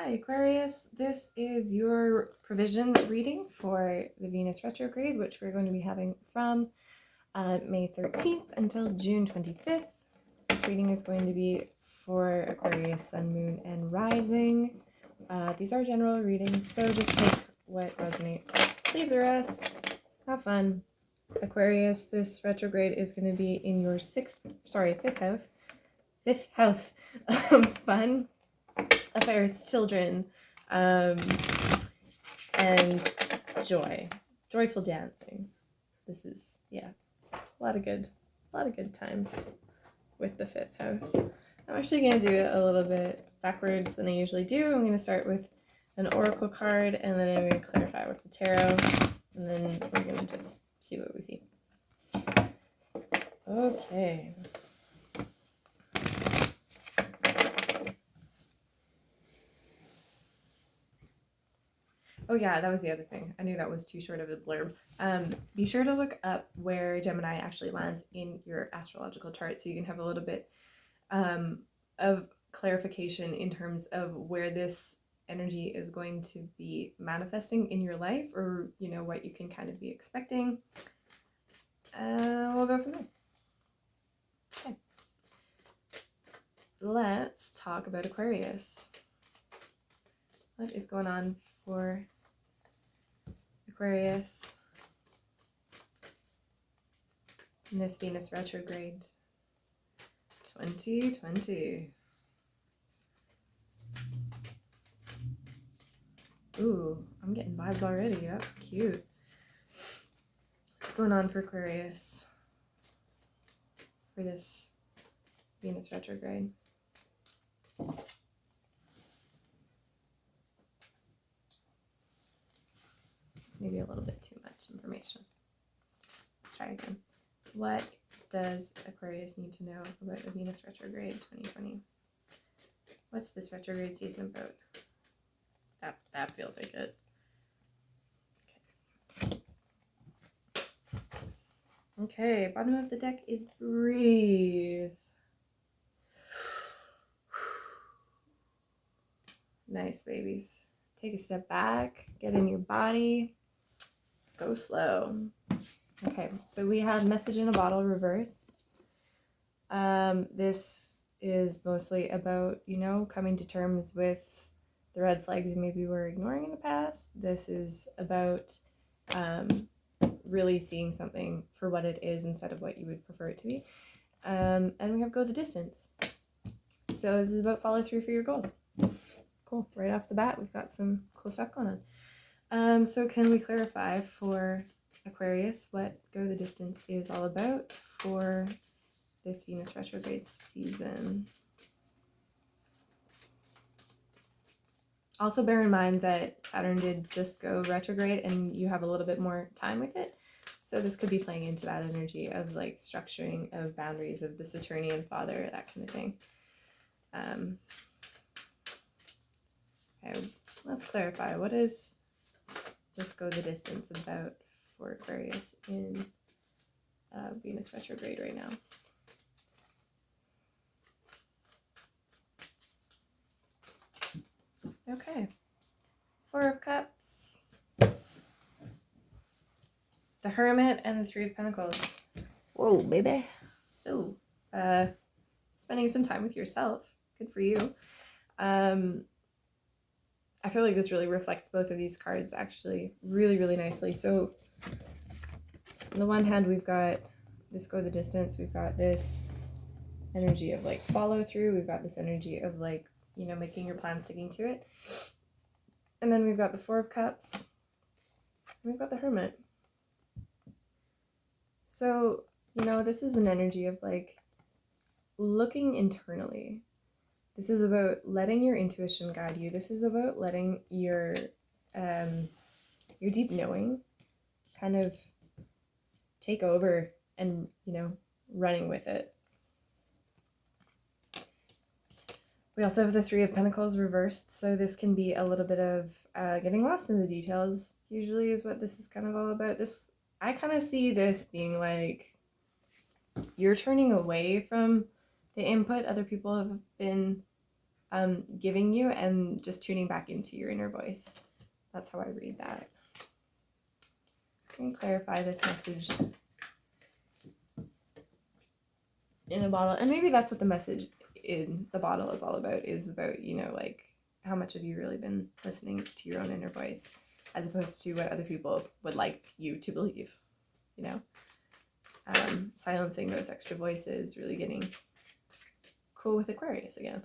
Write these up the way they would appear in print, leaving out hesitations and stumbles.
Hi Aquarius, this is your provision reading for the Venus retrograde, which we're going to be having from May 13th until June 25th. This reading is going to be for Aquarius, Sun, Moon, and Rising. These are general readings, so just take what resonates. Leave the rest. Have fun. Aquarius, this retrograde is going to be in your fifth house of fun, affairs, children, and joyful dancing. This is, yeah, a lot of good times with the fifth house. I'm actually going to do it a little bit backwards than I usually do. I'm going to start with an oracle card, and then I'm going to clarify with the tarot, and then we're going to just see what we see. Okay. Oh yeah, that was the other thing. I knew that was too short of a blurb. Be sure to look up where Gemini actually lands in your astrological chart so you can have a little bit of clarification in terms of where this energy is going to be manifesting in your life, or what you can kind of be expecting. We'll go from there. Okay. Let's talk about Aquarius. What is going on for Aquarius in this Venus retrograde 2020? Ooh, I'm getting vibes already. That's cute. What's going on for Aquarius for this Venus retrograde? Maybe a little bit too much information. Let's try again. What does Aquarius need to know about the Venus retrograde 2020? What's this retrograde season about? That feels like it. Okay, bottom of the deck is breathe. Nice, babies. Take a step back, get in your body, go slow. Okay, so we have message in a bottle reversed. This is mostly about, coming to terms with the red flags you maybe were ignoring in the past. This is about really seeing something for what it is instead of what you would prefer it to be. And we have go the distance. So this is about follow through for your goals. Cool. Right off the bat, we've got some cool stuff going on. So can we clarify for Aquarius what go the distance is all about for this Venus retrograde season? Also bear in mind that Saturn did just go retrograde and you have a little bit more time with it. So this could be playing into that energy of like structuring of boundaries of the Saturnian father, that kind of thing. Okay, let's clarify. What is this go the distance about for Aquarius in Venus retrograde right now? Okay. Four of Cups, the Hermit, and the Three of Pentacles. Whoa, baby. So, spending some time with yourself. Good for you. I feel like this really reflects both of these cards actually really, really nicely. So on the one hand, we've got this go the distance. We've got this energy of like follow through. We've got this energy of like, making your plan, sticking to it. And then we've got the Four of Cups. We've got the Hermit. So, this is an energy of like looking internally. This is about letting your intuition guide you. This is about letting your deep knowing kind of take over and, running with it. We also have the Three of Pentacles reversed, so this can be a little bit of getting lost in the details, usually is what this is kind of all about. I kind of see this being like you're turning away from the input other people have been giving you, and just tuning back into your inner voice. That's how I read that. Can clarify this message in a bottle, and maybe that's what the message in the bottle is all about, is about, you know, like how much have you really been listening to your own inner voice as opposed to what other people would like you to believe, you know. Silencing those extra voices, really getting cool with Aquarius again.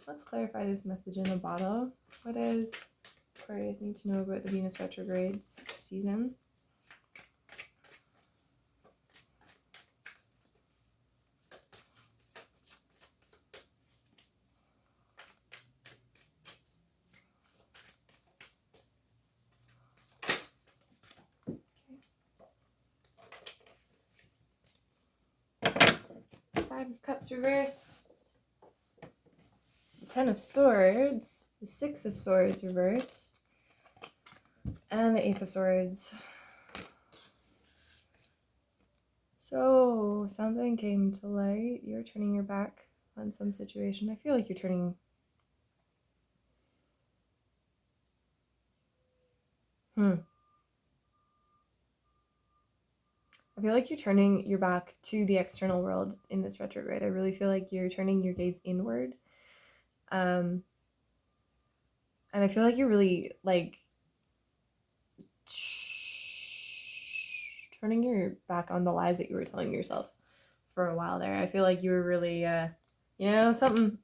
Let's clarify this message in a bottle. What does Aquarius need to know about the Venus retrograde season? Five of Cups reversed, the Ten of Swords, the Six of Swords reversed, and the Ace of Swords. So something came to light. You're turning your back on some situation. I feel like you're turning... I feel like you're turning your back to the external world in this retrograde. I really feel like you're turning your gaze inward. And I feel like you're really, like, turning your back on the lies that you were telling yourself for a while there. I feel like you were really, you know, something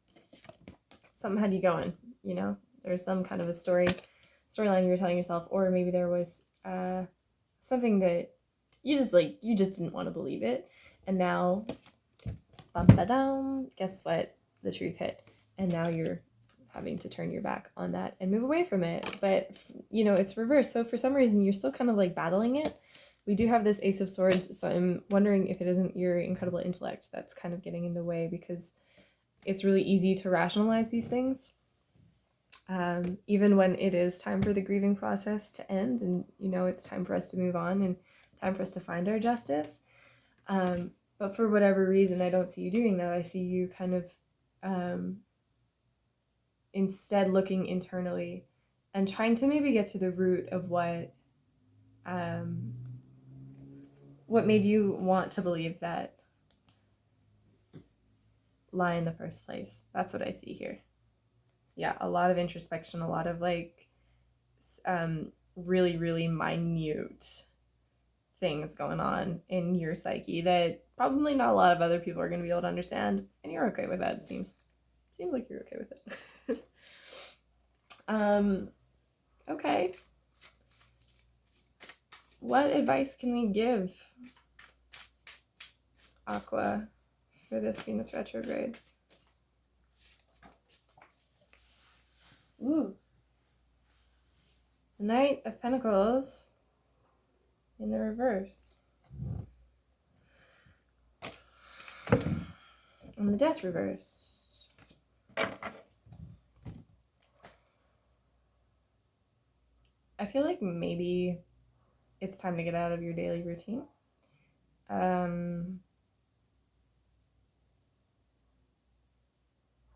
had you going, you know? There's some kind of a storyline you were telling yourself, or maybe there was something that you just didn't want to believe it, and now, guess what? The truth hit, and now you're having to turn your back on that and move away from it. But, you know, it's reversed, so for some reason you're still kind of like battling it. We do have this Ace of Swords, so I'm wondering if it isn't your incredible intellect that's kind of getting in the way, because it's really easy to rationalize these things. Even when it is time for the grieving process to end, and, you know, it's time for us to move on and time for us to find our justice. But for whatever reason, I don't see you doing that. I see you kind of instead looking internally and trying to maybe get to the root of what made you want to believe that lie in the first place. That's what I see here. Yeah, a lot of introspection, a lot of like really, really minute things going on in your psyche that probably not a lot of other people are going to be able to understand, and you're okay with that. It seems like you're okay with it. Okay, what advice can we give Aqua for this Venus retrograde? Ooh, the Knight of Pentacles in the reverse, and the Death reverse. I feel like maybe it's time to get out of your daily routine.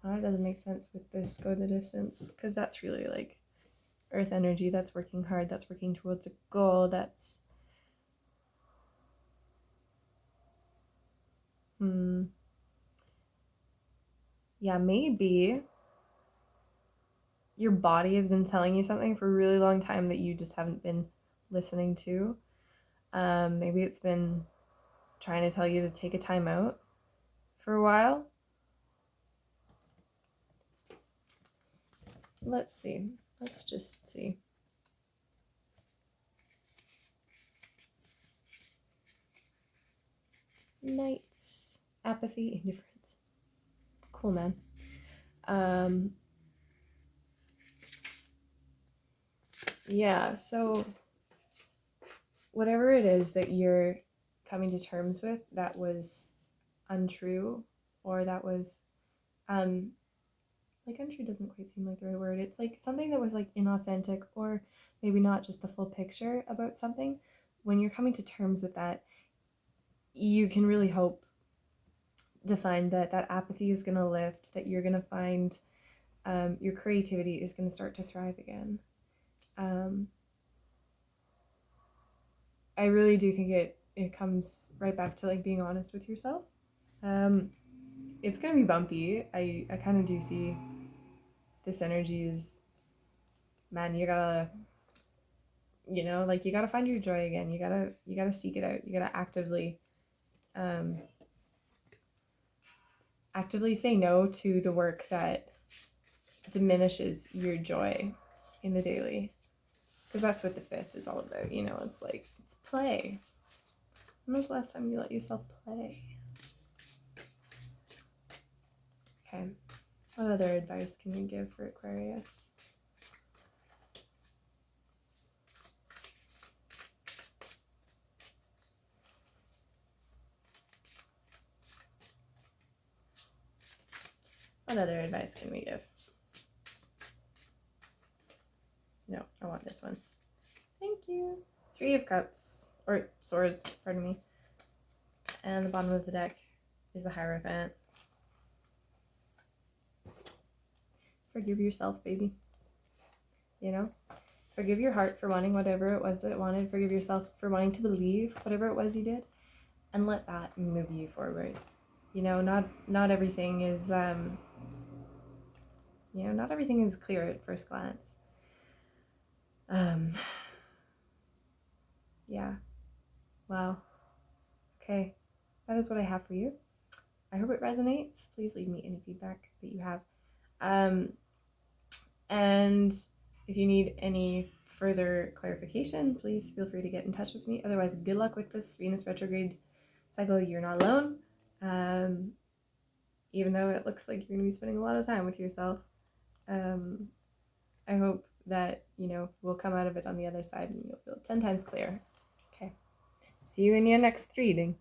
That doesn't make sense with this go the distance, because that's really like earth energy. That's working hard, that's working towards a goal, that's yeah, maybe your body has been telling you something for a really long time that you just haven't been listening to. Maybe it's been trying to tell you to take a time out for a while. Let's see. Let's just see. Knights, apathy, indifference. Cool, man. Yeah, so whatever it is that you're coming to terms with that was untrue, or that was like, untrue doesn't quite seem like the right word. It's like something that was like inauthentic, or maybe not just the full picture about something. When you're coming to terms with that, you can really hope to find that apathy is going to lift, that you're going to find your creativity is going to start to thrive again. I really do think it comes right back to like being honest with yourself. It's going to be bumpy. I kind of do see this energy is, man, you gotta, like you gotta find your joy again. You gotta seek it out. You gotta actively say no to the work that diminishes your joy in the daily, because that's what the 5th is all about. It's like, it's play. When was the last time you let yourself play? Okay, what other advice can you give for Aquarius? What other advice can we give? No, I want this one. Thank you. 3 of Cups, or Swords, pardon me. And the bottom of the deck is the Hierophant. Forgive yourself, baby. Forgive your heart for wanting whatever it was that it wanted. Forgive yourself for wanting to believe whatever it was you did. And let that move you forward. Not everything is, not everything is clear at first glance. Yeah. Wow. Okay. That is what I have for you. I hope it resonates. Please leave me any feedback that you have. And if you need any further clarification, please feel free to get in touch with me. Otherwise, good luck with this Venus retrograde cycle. You're not alone. Even though it looks like you're going to be spending a lot of time with yourself. I hope that, we'll come out of it on the other side and you'll feel 10 times clearer. Okay. See you in your next reading.